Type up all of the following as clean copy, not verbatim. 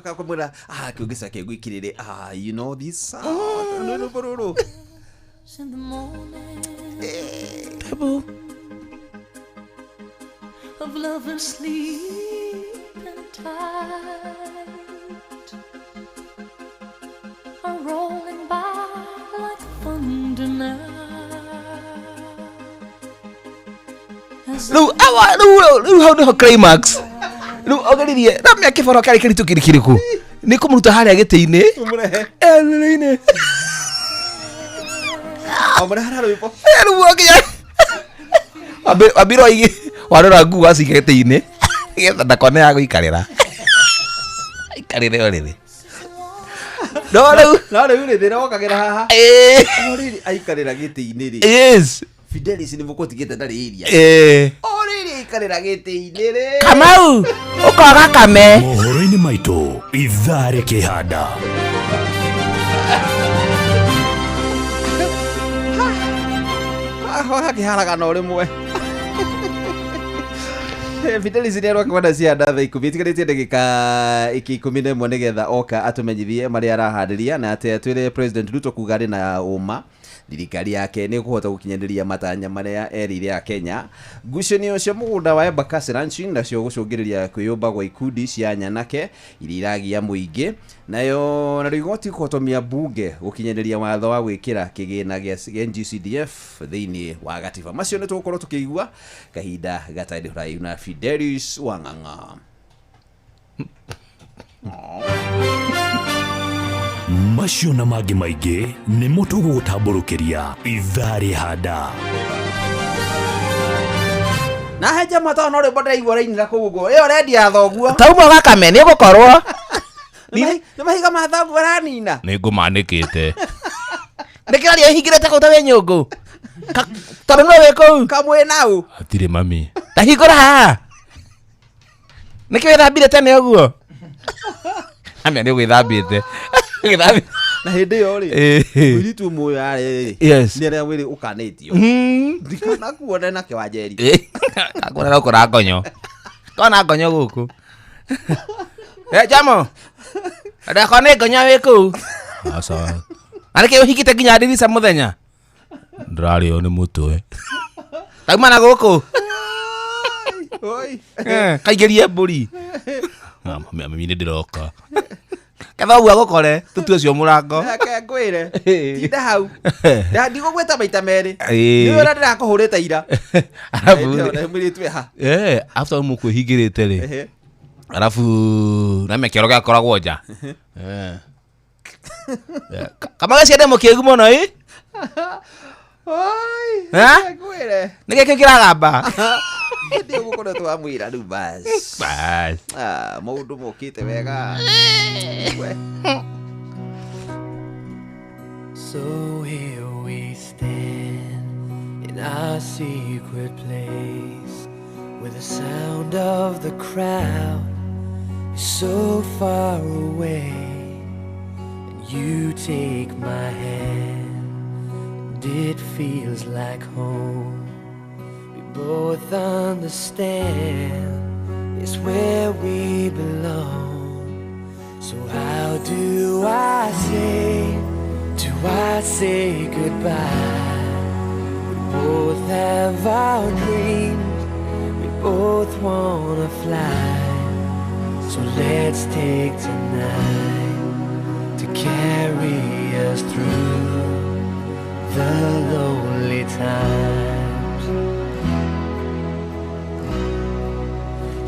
Kakamura kiongeza kegwikirire you know this sound no bororo in the morning of love and sleep and tide are rolling by like thunder now. Lu how no climax. Lu ogeririe na me kiboro kari kiritu kirikiriku. Ni kumuruta haria giti-ini. umurehe Ene. umurehe haro ipo Lu ogia. Abiro igi. Warora ngu asi giti-ini. Getha ndakone ya guikarira. Ikarire orire. No riu ni thira okagera haha oriri aikarira giti-ini ri. Yes. Fidelis ni mukotigite ndari iria. Oriri aikarira giti-ini ri. Kamau. Ukoga kame. Mohoro-ini maitu ithare kihanda. Hakiharaga no rimwe. Fidelis ni arwa kwenda cia ndatha ikumi tigarĩtie ndagĩka 11 nigetha oka atumenyithie maria arahandiria na ati atwire President Ruto kuga ari na uma thirikari yake ni kuhota gukinyanĩria matanya maria erire a Kenya. Ngucanio cia mugunda wa Embakasi Ranch nacio gucungĩrĩria kwĩyũmba gwa ikundi cia nyanake iria iragia mũingĩ nayo na rigoti kuhotomia bunge gukinyanĩria watho wa gwĩkĩra kĩgĩna gĩa NGCDF thĩinĩ wa gatiba. Macio nĩ tũgũkorwo tũkĩigua kahinda gatarĩ raihu na Fidelis Wang'ang'a. Macio na mangĩ maingĩ nĩ mũtũgũtambũrũkĩria ithare handa. Na haja mata no rĩmbo ndĩraigua rainĩra kũu ũguo ĩyo rendia thoguo Tauma gakame ni gukorwo. nĩ mahiga ma thabu aranina Ni ngumanĩkĩte. Ndĩkĩraria hingĩrĩte kũu ta we nyũngũ. Tondũ no wĩ kũu. kamwe nau Hatirĩ mami. Ndahingũra haha. Nĩkĩ wĩthambire tene ũguo? Amia nĩ gwĩthambĩte. na hĩndĩ ĩyo rĩ mũirĩtu ũmwe arĩ Yes. nĩ arĩa wĩrĩ ũkanĩtio ndikanakuone na kĩwanjeri Akona no kora ngonyo. Kona ngonyo gũkũ. Jamo. Ndakone ngonyo wĩ kũu. Sawa. Anake ũhingĩte nginya ndirica mũthenya. Ndĩrarĩo nĩ mũtwe. Tauma na gũkũ. oi Kaingĩrie mbũri. Mami nĩ ndĩroka. Ketha ũguo agũkore tũtue cio mũrango. Reke ngwĩre tinda hau ndigũgwĩta maita merĩ Ĩĩ. nĩ wĩra ndĩrakũhũrĩte ira Arabu mũirĩtu ha after mũkwĩhingĩrĩte rĩ. ehe Arabu na mekĩro gĩakoragwo nja. Kamaga ciende mũkĩgu mũno ĩ. oi Ha? reke ngwĩre Nĩ gĩkĩ kĩragamba. hĩndĩ ũgũkoretwo wamwĩra rĩu bas Bas. maũndũ mokĩte wega we So here we stand in our secret place, where the sound of the crowd is so far away, and you take my hand, and it feels like home. We both understand it's where we belong. So how do I say goodbye? We both have our dreams, we both wanna fly. So let's take tonight to carry us through the lonely times.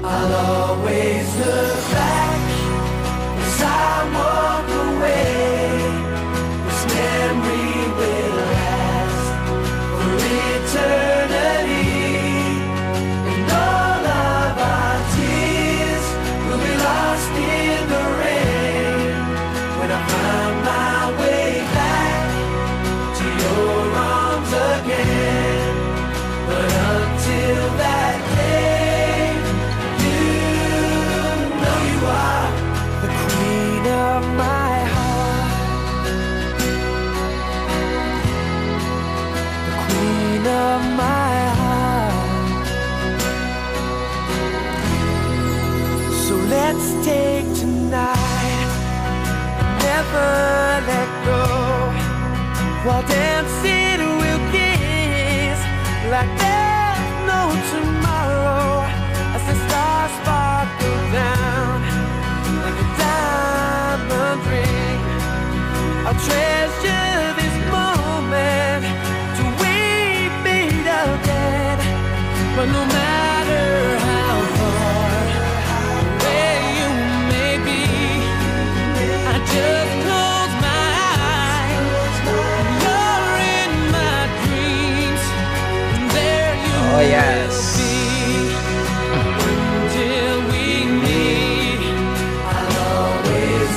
I'll always look back as I walk away. This memory will last for eternity, and all of our tears will be lost in the rain when I find my way back to your arms again.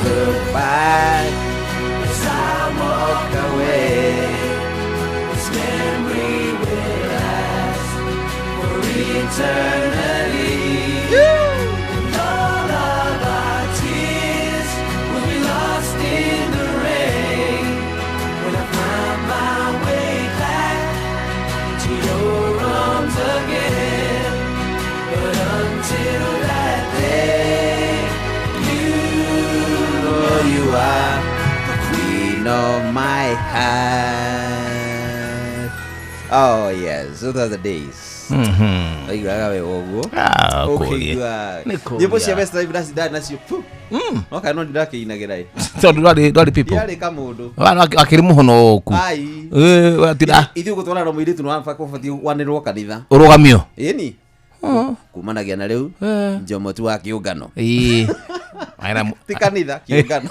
look back as I walk away. This memory will last for eternity. And all of our tears will be lost in the rain when I find my way back to your arms again. But until that day, you know you are the queen of my heart. Oh yes, those are the days. Oigaga we oguo. Okiigua. Nyimbo cia West Live ndacindana nacio. Okay, no ndirakiinagira ĩ. Tondu ndwari people. Yari kamundu. Wana akiri muhono oku. Ai. Watira. Ithu gutwara no mwiritu no anfa kufati wanirwo kanitha. Urugamio. Ĩni. Kumanagia na riu Njomo tu wa kiungano. Aina ti kanitha kiungano.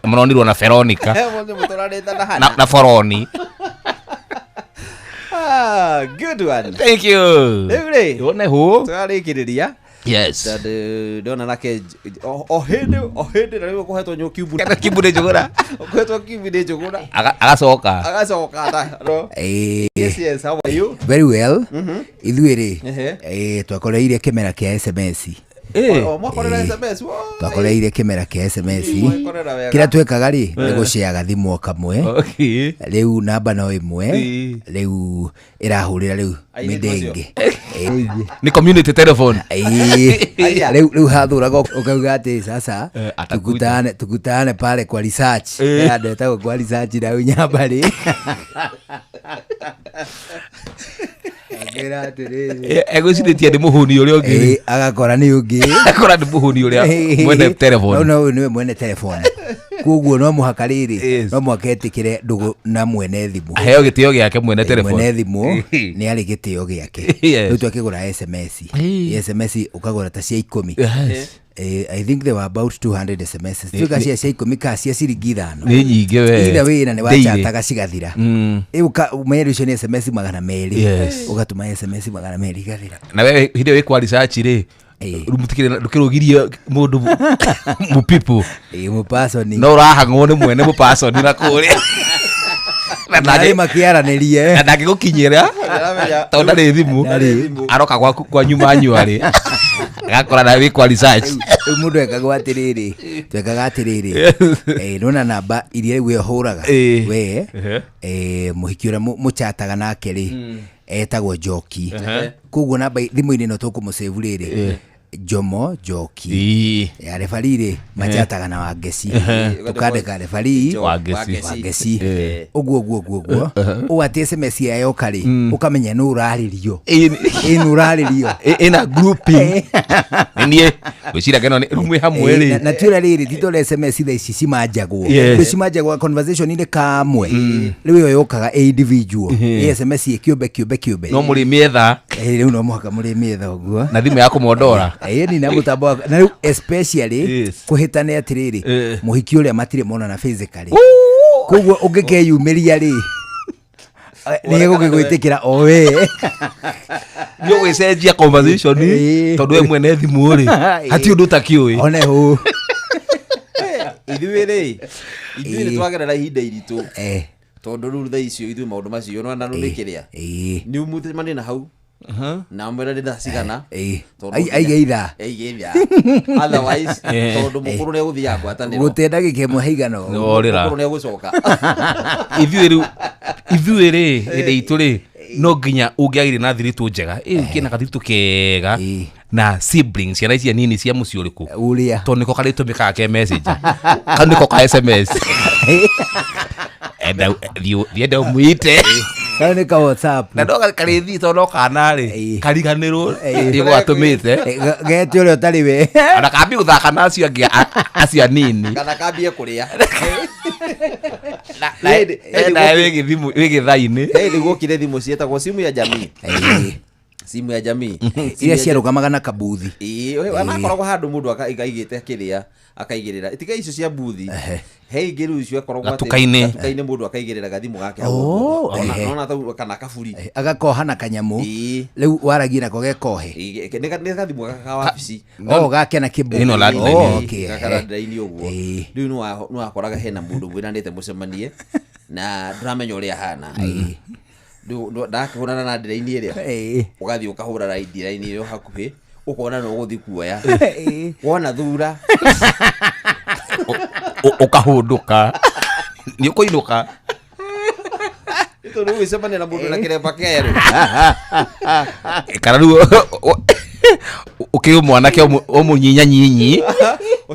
Marondirwo na Veronica. Na Foroni. Good one. Thank you. Every. Yone ho. Twarikiriria. Yes. Ndona nake o hindi na riu kuhetwo nyo kibu. Kibu njugura. Kuhetwo kibu njugura. Agacoka ta. Yes, how are you? Very well. Ithuiri twakoreire kimera kia SMS. Mwakorera SMS. Twakoreire kimera kia SMS. Kira twekaga ri ni guciaga thimu kamwe. Okay. Riu namba no imwe. Riu irahurira riu midenge. Ni community telephone. Riu hathuraga ukauga ati sasa tukutane pale kwa research. Ndio etagwo kwa research na unyamba ri. Agera atiriri. Egwiciretie ndi muhuni uria ungi. Agakora ni ungi. Akora ndi muhuni uria mwene telephone. No niwe mwene telephone. Kuguo no muhaka riri no mwaketikire ndugu na mwene thimu. Aheo gitio giake mwene telephone. Mwene thimu ni ari gitio giake. Riu twakigura SMS. SMS ukagura ta cia 10. I think they were about 200 SMS. Tuka cia 10 ka cia ciringi 5. Ni nyingi we. Ira wina ni wachataga cigathira. Uka umeru cio SMS 200. Ugatuma SMS 200 gathira. Na we hinde we kwa research ri. Rumutikire ndukirugiria mundu mu people. Mu person. No urahangwo ni mwene mu person na kuria. Na makiaranirie. Na ndagigukinyira. Tonda ri thimu. Aroka kwa nyuma nyuari. Agakora na we kwa research. Mundu ekagwa atiriri. Twekaga atiriri. Nona namba iria we huraga. We muhiki ura muchataga nake ri. Etagwo Joki. Kuguo namba thimu-ini no tukumusave riri. Jomo Joki. Ya refarire machataga na Wangeci. Tukandika refari Wangeci. Uguo. Uati SMS ya yokari. Ukamenya no uraririo. Inu uraririo. Ina grouping. Niye wicira keno ni rumwe hamwe ri. Na twira riri titole SMS tha ici cimajagwo. Cimajagwo conversation ile kamwe. Riu yokaga individual. SMS kiumbe. No muri mietha. Riu no muhaka muri mietha uguo. Na thimu yako modora. Ni na mutambo na riu especially kuhitane atiriri muhiki uria matire mona na physically. Kuguo ungikeyumiria ri ni gugigwitikira owe ndio gwicenjia conversation tondu we mwene thimu ri hati undu takiui one hu ithuĩ twagerera ihinda iritu tondu riu thaa icio ithuĩ maundu macio no na rulikiria ni umutemani na hau na mwera ndi cigana aigeitha otherwise tondu mukuru ni guthia ngwataniro gutenda gikemwe haigano mukuru ni gucoka ithuĩ ri hĩndĩ itũ ri no nginya ungiagire na thiritu njega kina kathiritu kega na siblings ciana icia nini cia muciĩ ũrĩkũ uria tondu niko kari tumikaga ke message kana niko ka SMS thienda umuite kana ni ka WhatsApp na ndo kari thito no kana ri kariganirwo ndigo atumite gete uri utari we ana kambi guthaka nacio angi acia nini kana kambi kuria na wigi thimu wigi thaini niguo kire thimu cietagwo simu ya jamii simu ya jamii iria ciarugamaga na kabuthi anakoragwo handu mundu akaigite kiria akaigirira itika icio cia buthi he ngiru icio akoragwo tukaine mundu akaigirira gathimu gake ona kana kaburi agakoha na kanyamu riu waragira ko gekohe ni gathimu gaka wabici gake na kibu ino landline landline uguo riu no akoraga hena mundu winanite mucemanie na ndramenya uria hana ndakahurana na ndiraini iria ugathi ukahura raidi raini iyo hakuhi ukona no guthi kuoya wona thura ukahunduka ni ukuinuka ito no wisebane na mundu na kireba kero kana ru ukiu mwanake omunyinya nyinyi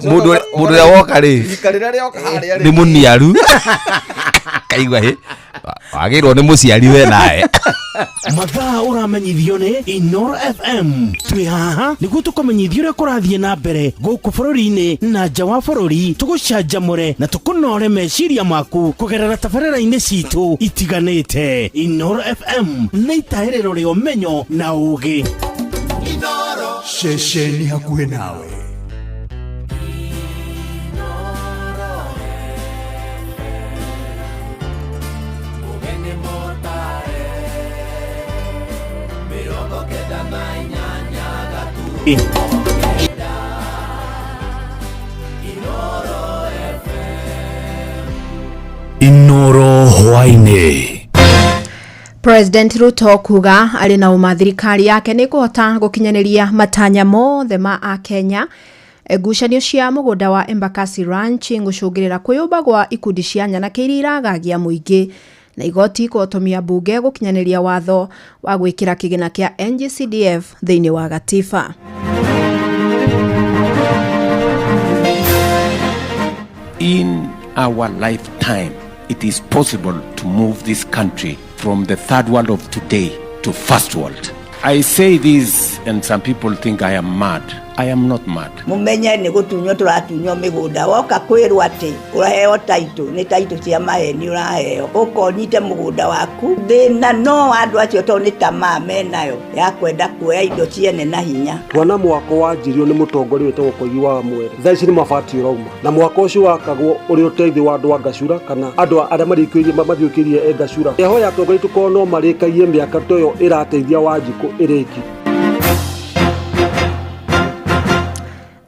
mundu ya woka ri ikarira rioka haria ni muniaru kaigwa he wagirwo ni muciari we nae mathaa uramenyithio ni Inoro FM twi haha niguo tukumenyithio uria kurathie na mbere guku bururi-ini na nja wa bururi tugucanjamure na tukunore meciria maku kugerera tabarĩra-inĩ citu itiganĩte. Inoro FM nĩ itaĩrĩro rĩa ũmenyo na ũũgĩ. Inoro ceceni hakuhĩ nawe. Inoro hwainĩ. President Ruto kuga ari na uma thirikari yake ni kuhota gukinyaniria matanya mothe ma a Kenya. Ngucanio cia mugunda wa Embakasi Ranch ngucungirira kuyumba gwa ikundi cia nyanake iria iragagia muingi na igoti kuotomia bunge gukinyaniria watho wa gwikira kigina kia NGCDF thiini wa gatiba. In our lifetime, it is possible to move this country from the third world of today to first world. I say this and some people think I am mad. I am not mad. Mumenye ni gutunyo turatunyo migunda woka kwirwa ati uraheo taito ni taito cia maheni uraheo ukonyite mugunda waku thina no andu acio to ni tamaa menayo ya kwenda kuoya indo ciene na hinya. Twana mwako wanjirio ni mutongori wetagwo Koigi wa Mwere thaici ni mabati urauma na mwako ucio wakagwo uri uteithio wa andu a Gacura kana andu aria mathiukirie Gacura eho ya tongori tukono marikagie miaka toyo irateithia Wanjiku iriki.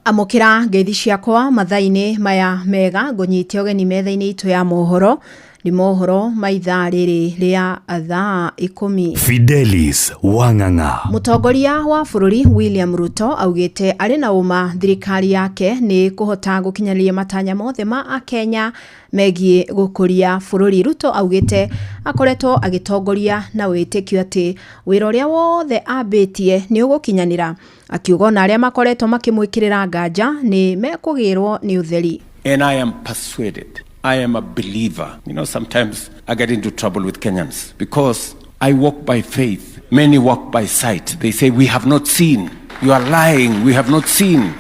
Amukira ngeithi ciakwa mathaini maya mega ngunyite ogeni metha-ini itu ya mohoro ni mohoro maitha riri ria thaa 10. Fidelis Wang'ang'a. Mutongoria wa bururi William Ruto augite ari na uma thirikari yake ni kuhota gukinyaniria matanya mothe ma a Kenya megie gukuria bururi. Ruto augite akoretwo agitongoria na witikio ati wira uria wothe ambitie ni ugukinyanira akiuga na aria makoretwo makimwikirira nganja ni mekugirwo ni utheri. And I am persuaded, I am a believer. You know, sometimes I get into trouble with Kenyans because I walk by faith. Many walk by sight. They say, we have not seen. You are lying. We have not seen.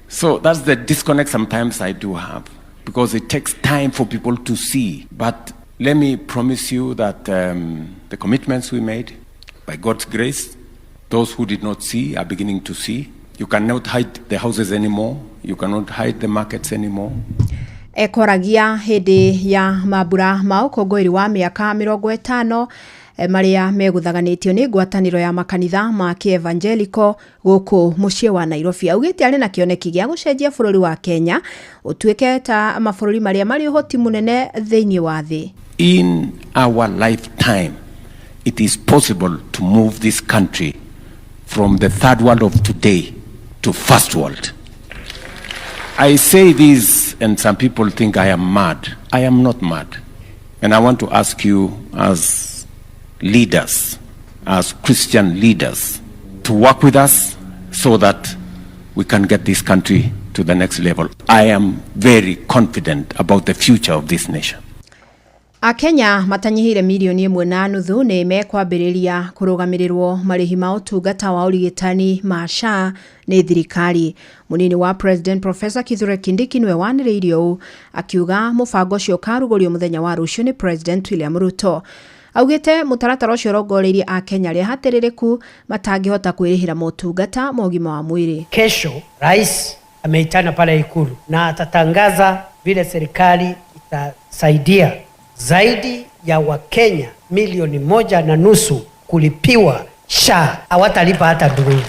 So that's the disconnect sometimes I do have because it takes time for people to see. But let me promise you that the commitments we made, by God's grace, those who did not see are beginning to see. You cannot hide the houses anymore. You cannot hide the markets anymore. Ekoragia hindi ya mabura ma ukongori wa miaka 50 maria meguthaganitio ni ngwataniro ya makanitha ma kievangeliko guku mucie wa Nairobi. Augite ari na kioneki gia gucenjia bururi wa Kenya utuike ta mabururi maria mari uhoti munene thiini wa thi. In our lifetime, it is possible to move this country from the third world of today to first world. I say this and some people think I am mad. I am not mad. And I want to ask you as leaders, as Christian leaders, to work with us so that we can get this country to the next level. I am very confident about the future of this nation. A Kenya matanyihire milioni 1.5 ni mekwambiriria kurugamirirwo marihi ma utungata wa urigitani ma SHA ni thirikari. Munini wa President Professor Kithure Kindiki niwe waniriirio akiuga mubango cio karugorio muthenya wa rucio ni President William Ruto. Augite mutaratara ucio rongoreirie a Kenya ria hatiririku matangihota kwirihira motungata mogima wa mwiri. Kesho rais ameitana pale Ikulu na atatangaza vile serikali itasaidia zaidi ya Wakenya 1.5 milioni kulipiwa SHA, hawatalipa hata ndururu.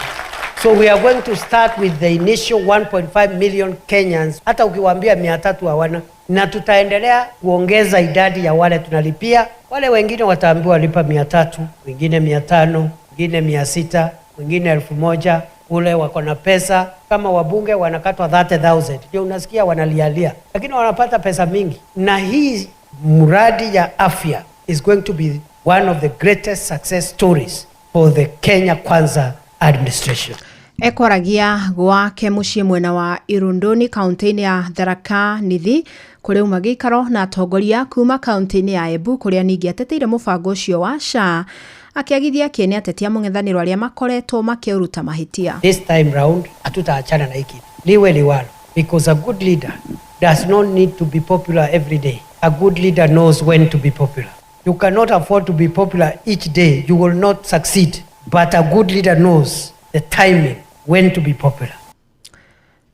So we are going to start with the initial 1.5 million Kenyans, hata ukiwaambia 300 hawana, na tutaendelea kuongeza idadi ya wale tunalipia. Wale wengine wataambiwa lipa 300, wengine 500, wengine 600, wengine 1000. Ule wako na pesa kama wabunge wanakatwa 30,000, ndio unasikia wanalialia, lakini wanapata pesa mingi. Na hii mradi ya afya is going to be one of the greatest success stories for the Kenya Kwanza administration. Ekoragia gwake muciĩ mwena wa Irunduni kaunti-inĩ ya Tharaka Nithi kũrĩ magĩikaro na atongoria kuma kaunti-inĩ ya Embu kũrĩa ningĩ ateteire mũbango ũcio wa SHA, akiagithia kĩene ateti a mũng'ethanĩro arĩa makoretwo makĩruta mahĩtia. This time round hatutaachana na hiki liwe liwalo, because a good leader does not need to be popular every day. A good leader knows when to be popular. You cannot afford to be popular each day, you will not succeed. But a good leader knows the timing when to be popular.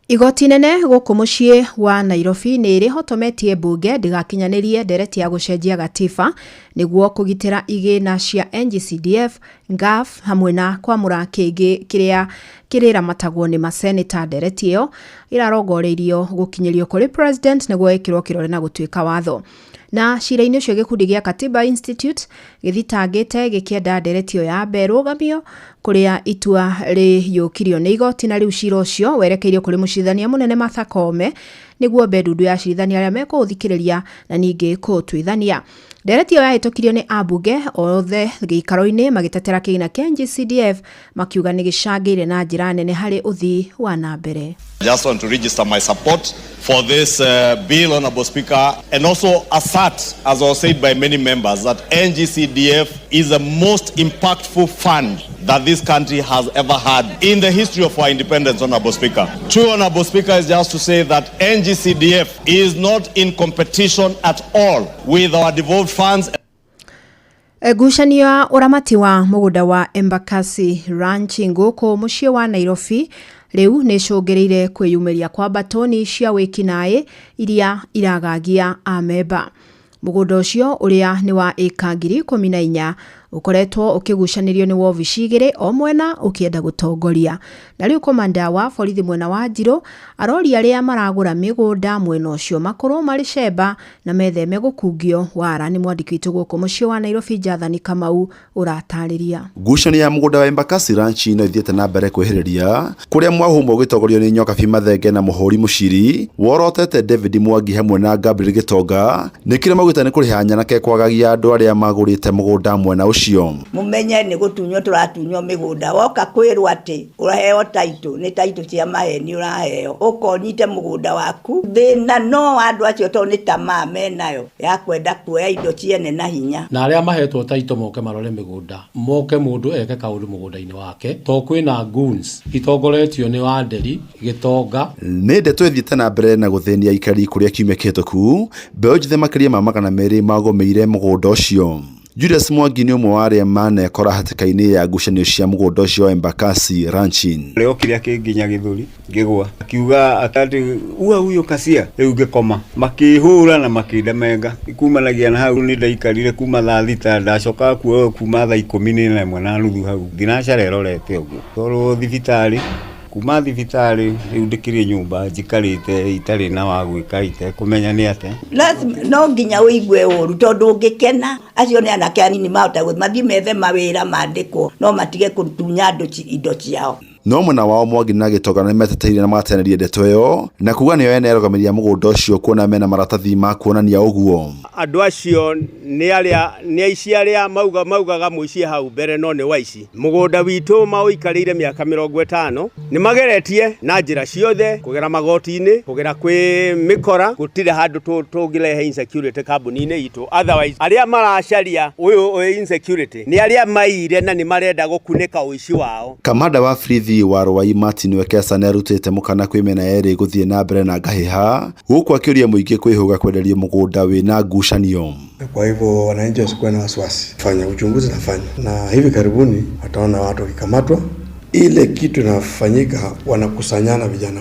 Igoti nene gũkũ mũciĩ wa Nairobi nĩ rĩhotometie mbunge ndigakinyanĩrie ndereti ya gũcenjia gatiba nĩguo kũgitĩra igĩna cia NGCDF, NGAF hamwe na kwamũra kĩngĩ kĩrĩa kĩrĩramatagwo nĩ maseneta. Ndereti ĩyo irarongoreirio gũkinyĩrio kũrĩ president nĩguo ĩkĩrwo kĩrore na gũtuĩka watho. Na cira-inĩ ũcio gĩkundi gĩa Katiba Institute gĩthitangĩte gĩkĩenda ndereti ĩyo yambe rũgamio kũrĩa itua rĩiyũkirio nĩ igoti, na rĩu cira ũcio werekeirio kũrĩ mũcirithania mũnene Martha Koome nĩguo mbendundu ya acirithania arĩa mekũũthikĩrĩria na ningĩ kũũtuithania. Ndereti ĩyo yahĩtũkirio nĩ ambunge othe gĩikaro-inĩ magĩtetera kĩgĩna kĩa NGCDF makiuga nĩ gĩcangĩire na njĩra nene harĩ ũthii wa na mbere. I just want to register my support for this bill, Honorable Speaker, and also assert, as was said by many members, that NGCDF is the most impactful fund that this country has ever had in the history of our independence, Honorable Speaker. True, Honorable Speaker, is just to say that NGCDF is not in competition at all with our devolved funds. Ngucanio ya ũramati wa mũgũnda wa Embakasi Ranch ngũkũ mũciĩ wa Nairobi rĩu nĩ icũngĩrĩire kwĩyumĩria kwa batoni cia wĩkinaĩ iria iragagia amemba. Mũgũnda ũcio ũrĩa nĩ wa ĩka 14,000 ukoretwo ukigucanĩrio nĩ wobici igĩrĩ o mwena ũkĩenda gũtongoria. Na rĩu komanda wa borithi mwena wa Njirũ aroria arĩa maragũra mĩgũnda mwena ũcio makorwo marĩ cemba na metheme gũkungio wara. Nĩ mwandĩki witũ gũkũ mũciĩ wa Nairobi Jathani Kamau ũratarĩria. Ngucanio ya mũgũnda wa Embakasi Ranch no ithiĩte na mbere kwĩhĩrĩria kũrĩa mwahũmwo gĩtongorio nĩ Nyokabi Mathenge na Mũhũri Mũciri worotete David Mwangi hamwe na Gabriel Gitonga nĩkĩrĩ maugĩte nĩ kũrĩhanya na kekwagagia andũ arĩa magũrĩte mũgũnda mwena ũcio. Mumenye nĩ gũtunywo tũratunywo mĩgũnda, woka kwĩrwo atĩ ũraheo taitũ nĩ taitũ cia maheni ũraheo ũkonyite mũgũnda waku. Thĩna no andũ acio to nĩ tamaa menayo ya kwenda kuoya indo ciene na hinya, na arĩa mahetwo taitũ moke marore mĩgũnda, moke mũndũ eke kaũndũ mũgũnda-inĩ wake. To kwĩna goons itongoretio nĩ Wanderi Gitonga. Nĩ ndeto ĩthiĩte na mbere na gũthĩnia aikari kũrĩa kiumia kĩhĩtũku mbeũ njĩthĩ makĩria ma 200 magũmĩire mũgũnda ũcio. Julius Mwangi nĩ ũmwe wa arĩa manekora hatĩka-inĩ ya ngucanio cia mũgũnda ũcio wa Embakasi Ranch. Leo kĩrĩa kĩnginya gĩthũri ngĩgwa akiuga atĩ huyo kacia rĩu ngĩkoma makĩhũra na makĩndemenga ikumanagia na hau nĩ ndaikarire kuma thaa 6 ndacoka kuoyo kuma thaa 11:30 hau ndinacara erorete ũguo toro thibitarĩ kuma thibitarĩ rĩu ndĩkĩrĩ nyũmba njikarĩte itarĩ na wa gwĩka itekũmenya nĩ atĩa. Lazima no nginya ũigue ũru tondũ ũngĩkena acio nĩ anake anini mahota mathiĩ methe mawĩra mandĩkwo no matige kũtunya andũ indo ciao. No mwena wao Mwangi na Gitonga nĩ meteteire na magateneria ndeto ĩyo na kuga nĩyo ene erũgamĩrĩria mũgũnda ũcio kuona mena maratathi ma kuonania ũguo. Andũ acio nĩ aici arĩa maugaga mũici hau mbere no nĩ waici. Mũgũnda witũ maũikarĩire mĩaka 50 nĩ mageretie na njĩra ciothe kũgera magoti-inĩ kũgera kwĩ mĩkora gũtirĩ handũ tũngĩrehe insecurity kambuni-inĩ itũ. Otherwise arĩa maracaria ũyũ insecurity nĩ arĩa maire na nĩ marenda gũkunĩka ũici wao. Kamanda wa borithi Waziri wa Rwai Martin Wekesa nĩarutĩte mũkana kwĩ mĩena yerĩ gũthiĩ na mbere na ngahĩha gũkũ akĩũria mũingĩ kwĩhũga kwenderia mũgũnda wĩna ngucanio. Kwa hivyo wananchi wasikuwe na wasiwasi, fanya uchunguzi na hivi karibuni wataona watu wakikamatwa. Ile kitu inafanyika, wanakusanyana vijana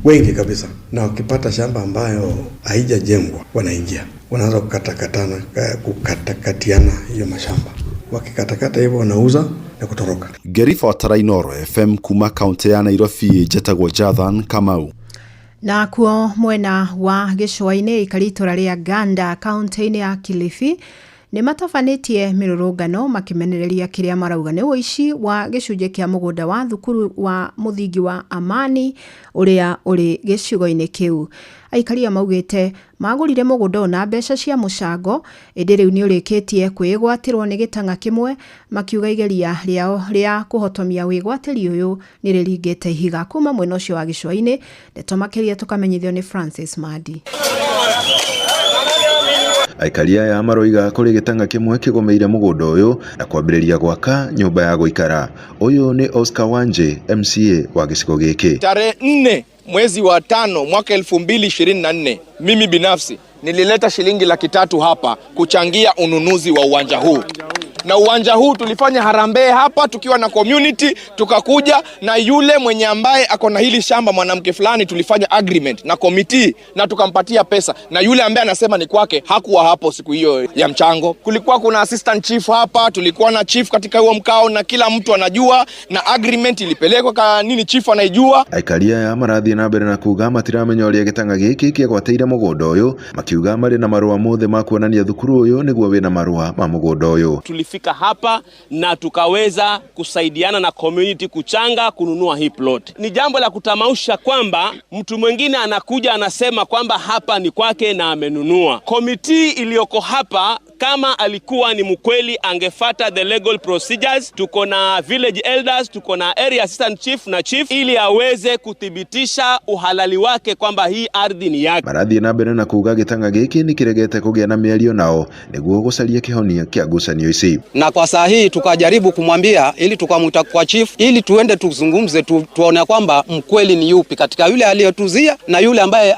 wengi kabisa, na wakipata shamba ambayo haijajengwa wanaingia, wanaanza kukatakatiana hiyo mashamba. Wakikatakata hivyo wanauza na kutoroka. Gerifota Rainoro FM kuma kaunti ya Nairobi, Jetagwo Jathan Kamau. Na kuo mwena wa gĩcũa-inĩ ikaritora rĩa Ganda kaunti-inĩ ya Kilifi nĩ matabanĩtie mĩrũrũngano makimenereria kĩrĩa marauga nĩ ũici wa gĩcunjĩ kĩa mũgũnda wa thukuru wa mũthingi wa Amani ũrĩa ũrĩ gĩcigo-inĩ kĩu. Aikaria maugĩte magũrire mũgũnda na mbeca cia mũcango, ĩndĩ rĩu nĩ ũrĩkĩtie kwĩgwatirwo nĩ gĩtang'a kĩmwe, makiuga igeria rĩao rĩa kũhotomia wĩgwatĩri ũyũ nĩ rĩringĩte ihiga. Kuma mwena ũcio wa gĩcũa-inĩ ndeto makĩria tukamenyithio nĩ Francis Madi. Aikaria ya maroiga kũrĩ gĩtang'a kĩmwe kĩgomeire mũgũnda ũyũ na kwambĩrĩria gwaka nyũmba ya gũikara. Ũyũ nĩ Oscar Wanje, MCA wa gĩcigo gĩkĩ. Tarehe 4 mwezi wa 5 mwaka 2024 mimi binafsi nilileta shilingi 300,000 hapa kuchangia ununuzi wa uwanja huu. Na uwanja huu tulifanya harambee hapa tukiwa na community, tukakuja na yule mwenye ambaye ako na hili shamba mwanamke fulani, tulifanya agreement na committee na tukampatia pesa, na yule ambaye anasema ni kwake hakuwa hapo siku hiyo ya mchango. Kulikuwa kuna assistant chief hapa, tulikuwa na chief katika huo mkao, na kila mtu anajua na agreement ilipelekwa kwa nini chief anaijua. Aikaria ya marathi na mbere na kuga matiramenya ũrĩa gĩtang'a gĩkĩ kĩgwateire mũgũnda ũyũ, makiuga marĩ na marũa mothe ma kuonania thukuru ũyũ nĩguo wĩna marũa ma mũgũnda ũyũ. Tulifika hapa na tukaweza kusaidiana na community kuchanga kununua hii plot. Ni jambo la kutamausha kwamba mtu mwingine anakuja anasema kwamba hapa ni kwake na amenunua. Committee iliyoko hapa kama alikuwa ni mkweli angefata the legal procedures. Tuko na village elders, tuko na area assistant chief na chief ili aweze kuthibitisha uhalali wake kwamba hii ardhi ni yake. Marathi na mbere na kuga gĩtang'a gĩkĩ nĩ kĩregete kũgĩa na mĩario nao nĩguo gũcaria kĩhonia kĩa ngucanio ici. Na kwa saa hii tukajaribu kumwambia ili tukamwita kwa chief ili tuende tuzungumze tuone kwamba mkweli ni yupi katika yule aliyotuzia na yule ambaye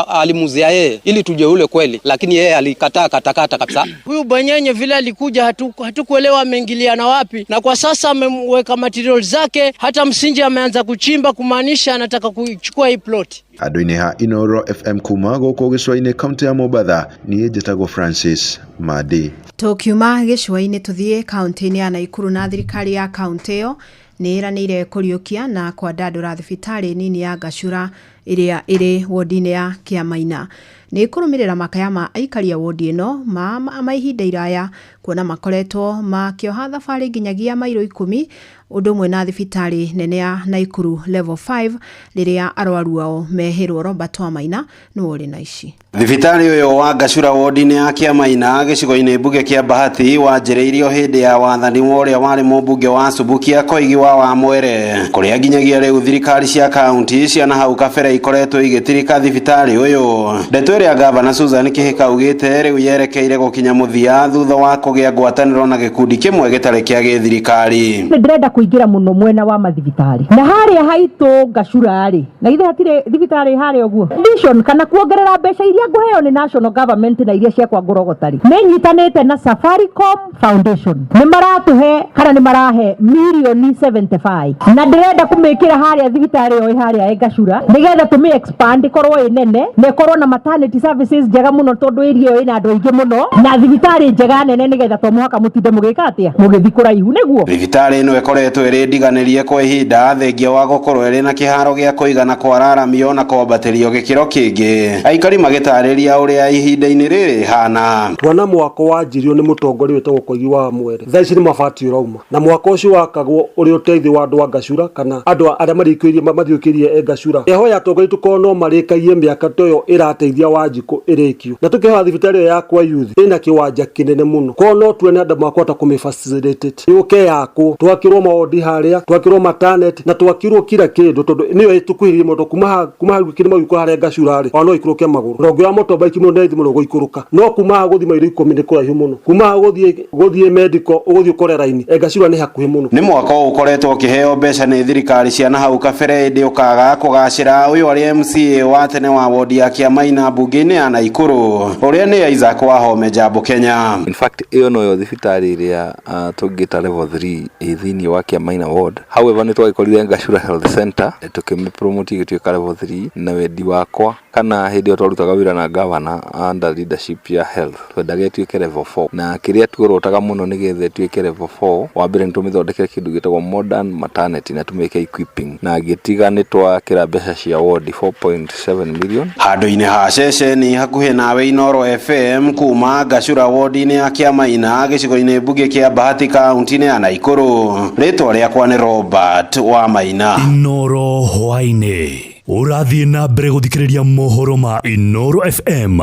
alimuzia yeye ili tujue ule kweli, lakini yeye alikataa katakata kabisa. Huyu Banyenye vile alikuja hatukuelewa ameingiliana wapi, na kwa sasa ameweka material zake, hata msingi ameanza kuchimba kumaanisha anataka kuchukua hii plot. Andũ-inĩ ha Inoro FM kuma gũkũ gĩcũa-inĩ kaunti ya Mombatha, niĩ njĩtagwo Francis Madi. Tukiuma gĩcũa-inĩ tuthiĩ kaunti-inĩ ya Naikuru, na thirikari ya kaunti ĩyo nĩ ĩranĩire kũriũkia na kwandandũra thibitarĩ nini ya Gachura ĩrĩa ĩrĩ wodi-inĩ ya Kiamaina. Nĩ kũrũmĩrĩra makaya ma aikari a wodi ĩno ma ihinda iraya, kuona makoretwo makĩoha thabarĩ nginyagia mairo 10 ũndũ ũmwe na thibitarĩ nene ya Naikuru level 5 rĩrĩa arwaru ao mehĩrwo. Robert Wamaina nĩ ũrĩ na ici. Thibitarĩ ũyũ wa Gachura wodi-inĩ ya Kiamaina gĩcigo-inĩ mbunge kĩa Bahati wanjĩrĩirio hĩndĩ ya wathani wa ũrĩa warĩ mũmbunge wa Subukia Koigi wa Wamwere, kũrĩa nginyagia rĩu thirikari cia kaunti cia na hau kabere ikoretwo igĩtirika thibitarĩ ũyũ. Ndeto ĩrĩa gavana Susan Kĩhika augĩte rĩu yerekeire gũkinya mũthia thutha wa kũgĩa ngwatanĩro na gĩkundi kĩmwe gĩtarĩ kĩa gĩthirikari. Ndĩrenda kũingĩra mũno mwena wa mathibitarĩ na harĩa haitũ Gachura rĩ, na ithe hatirĩ thibitarĩ harĩa ũguo vision kana kuongerera mbeca iria ngũheo nĩ national government na iria ciakwa ngorogotari nĩnyitanĩte na Safaricom Foundation, nĩ maratũhe kana nĩ marahe milioni 75 na ndĩrenda kũmĩkĩra harĩa thibitarĩ ĩyo harĩa Gachura nĩgetha tũmĩ expand korwo ĩ nene na korwo na maternity services njega mũno, tondũ area ĩyo ĩna andũ aingĩ mũno na thibitarĩ njega nene nĩgetha to mũhaka mũtinde mũgĩka atĩa mũgĩthi kũraihu nĩguo. Thibitarĩ ĩno ĩkoretwo ĩrĩ ndiganĩrie kwa ihinda thengia wa gũkorwo ĩrĩ na kĩharo gĩa kũigana kwararamio na kwambatĩrio gĩkĩro kĩngĩ. Aikari magĩtarĩria ũrĩa ihinda-inĩ rĩrĩ hana. Mwana mwako wanjirio nĩ mũtongoria wĩtagwo Koigi wa Wamwere, thaa ici nĩ mabati ũrauma, na mwako ũcio wakagwo ũrĩ ũteithio wa andũ a Gachura kana andũ arĩa mathiũkĩirie Gachura. Eho ya atongoi tukono marikaie miaka toyo irateithia Wanjiku irikio na tukihoa thibitari ya kwa youth ina kiwanja kinene muno kono tuene andu makwata kumifacilitate yuke yako twakirwo maodi haria twakirwo maternity na twakirwo kila kindu tondu niyo tukuhirie moto kuma gwikire mawiko haria Gachura ono ikuruke maguru rongo ya moto bike muno neithi muno guikuruka no kuma guthima iri 10 ni kuraihu muno kuma guthie medical uguthie ukore raini Gachura ni hakuhi muno ni mwaka ukoretwo ukiheo mbeca ni thirikari cia na hau kabere ndi ukaga kugacira uyu ari MCA wa tene wa wodi ya Kiamaina bunge-ini ya Naikuru uria ni Isaac Wahome Jambo Kenya. In fact iyo no thibitari iria tungita level 3 ithini wa Kiamaina ward. However ni twagikorire Gachura Health Center tukimipromote gituika level 3 na wendi wakwa kana hindi twarutaga wira na governor under leadership ya health twendaga tuike level 4 na kiria turotaga muno ni gethe tuike level 4 wa mbere ntumithondekere kindu gitagwo modern maternity na tumike equipping na gitiga ni twakira mbeca cia ward 4.7 million handu-ini ha ceceni hakuhi nawe Inoro FM kuma Gachura ward-ini ya Kiamaina gicigo-ini bunge kia Bahati kaunti-ini ya Naikuru. Ritwa riakwa ni Robert wa Maina. Inoro hwaini urathie na mbere guthikiriria mohoro ma Inoro FM.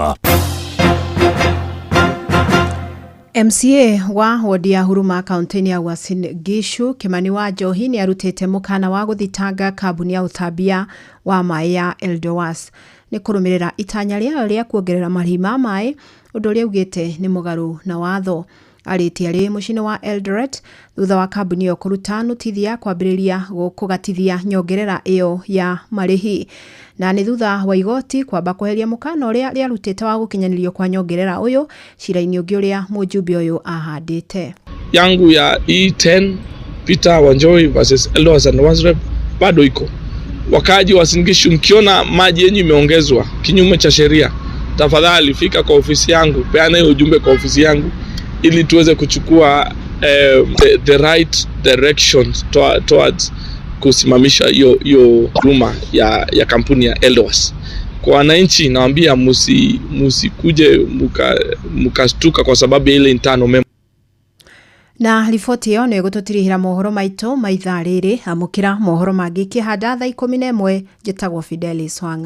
MCA wa wodi ya Huruma kaunti ya Uasin Gishu Kimani Wanjohi ni arutete mukana wa guthitanga kambuni ya utabia wa mai ya Eldowas ni kurumirira itanya ria kuongerera marĩhi ma mai undu ria ugite ni mugaru na watho. Arĩtie arĩ mucini wa Eldoret thutha wa kambuni yo kuruta notithia kwambĩrĩria kugatithia nyongerera iyo ya marĩhi na ni thutha wa igoti kwamba kweheria mukana uria riarutite wa gukinyanirio kwa nyongerera uyu cira-ini ungi uria mujumbe uyu ahandite yangu ya E10 Peter Wanjohi versus Eldowas and Wansrep bado iko. Wakaji wa Uasin Gishu, mkiona maji yenyu imeongezwa kinyume cha sheria, tafadhali fika kwa ofisi yangu, peana hiyo ujumbe kwa ofisi yangu ili tuweze kuchukua the right directions towards kusimamisha hiyo huduma ya kampuni ya Eldowas. Kwa wananchi nawaambia musikuje mukastuka kwa sababu ya ile internal memo. Na riboti yo ni gututirihira mohoro maito maitha riri amukira mohoro mangi kihanda thaa 11 njitagwo Fidelis Wanga.